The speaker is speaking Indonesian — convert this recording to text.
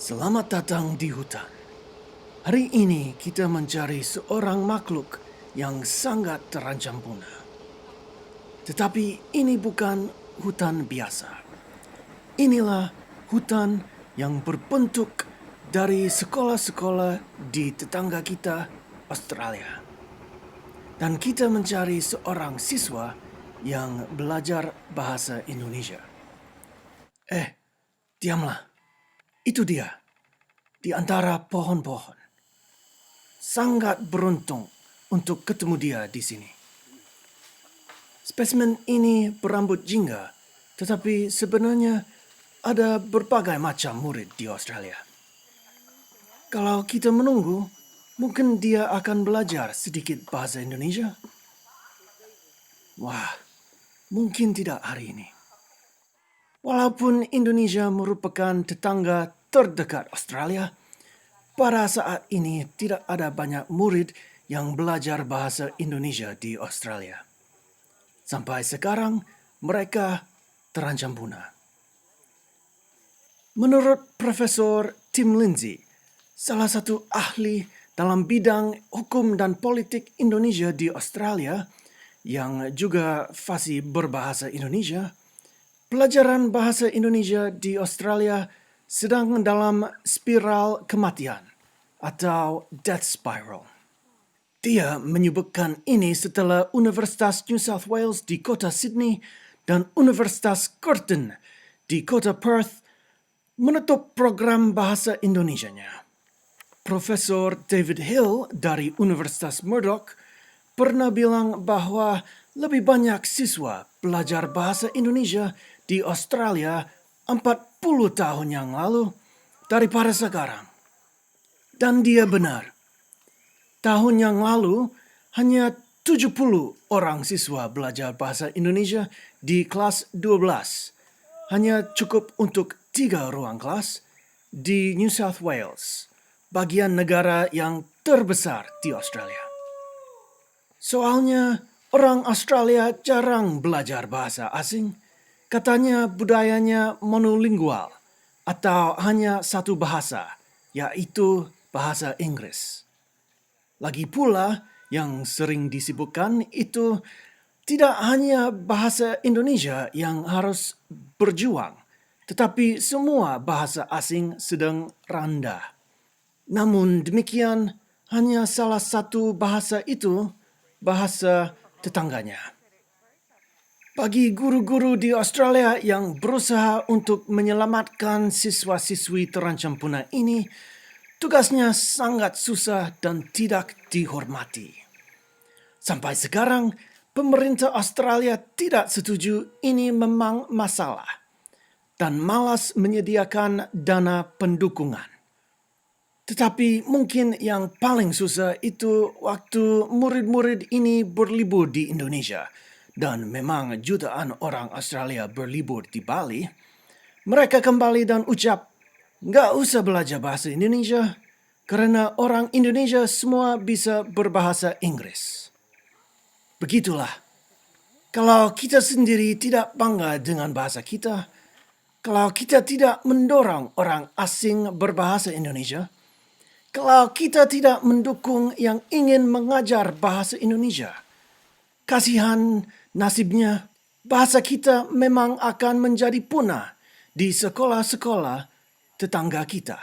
Selamat datang di hutan. Hari ini kita mencari seorang makhluk yang sangat terancam punah. Tetapi ini bukan hutan biasa. Inilah hutan yang berbentuk dari sekolah-sekolah di tetangga kita, Australia. Dan kita mencari seorang siswa yang belajar bahasa Indonesia. Diamlah. Itu dia. Di antara pohon-pohon. Sangat beruntung untuk ketemu dia di sini. Spesimen ini berambut jingga, tetapi sebenarnya ada berbagai macam murid di Australia. Kalau kita menunggu, mungkin dia akan belajar sedikit bahasa Indonesia. Wah, mungkin tidak hari ini. Walaupun Indonesia merupakan tetangga terdekat Australia, pada saat ini tidak ada banyak murid yang belajar bahasa Indonesia di Australia. Sampai sekarang mereka terancam punah. Menurut Profesor Tim Lindsay, salah satu ahli dalam bidang hukum dan politik Indonesia di Australia, yang juga fasih berbahasa Indonesia, pelajaran bahasa Indonesia di Australia sedang dalam spiral kematian atau death spiral. Dia menyebutkan ini setelah Universitas New South Wales di kota Sydney dan Universitas Curtin di kota Perth menutup program bahasa Indonesianya. Profesor David Hill dari Universitas Murdoch pernah bilang bahwa lebih banyak siswa belajar bahasa Indonesia di Australia 40 tahun yang lalu daripada sekarang. Dan dia benar. Tahun yang lalu hanya 70 orang siswa belajar bahasa Indonesia di kelas 12. Hanya cukup untuk 3 ruang kelas di New South Wales, bagian negara yang terbesar di Australia. Soalnya orang Australia jarang belajar bahasa asing. Katanya budayanya monolingual atau hanya satu bahasa, yaitu bahasa Inggris. Lagi pula yang sering disebutkan itu tidak hanya bahasa Indonesia yang harus berjuang, tetapi semua bahasa asing sedang rendah. Namun demikian, hanya salah satu bahasa itu bahasa tetangganya. Bagi guru-guru di Australia yang berusaha untuk menyelamatkan siswa-siswi terancam punah ini, tugasnya sangat susah dan tidak dihormati. Sampai sekarang, pemerintah Australia tidak setuju ini memang masalah dan malas menyediakan dana pendukungan. Tetapi mungkin yang paling susah itu waktu murid-murid ini berlibur di Indonesia. Dan memang jutaan orang Australia berlibur di Bali. Mereka kembali dan ucap, nggak usah belajar bahasa Indonesia, karena orang Indonesia semua bisa berbahasa Inggris. Begitulah. Kalau kita sendiri tidak bangga dengan bahasa kita, kalau kita tidak mendorong orang asing berbahasa Indonesia, kalau kita tidak mendukung yang ingin mengajar bahasa Indonesia, kasihan nasibnya, bahasa kita memang akan menjadi punah di sekolah-sekolah tetangga kita.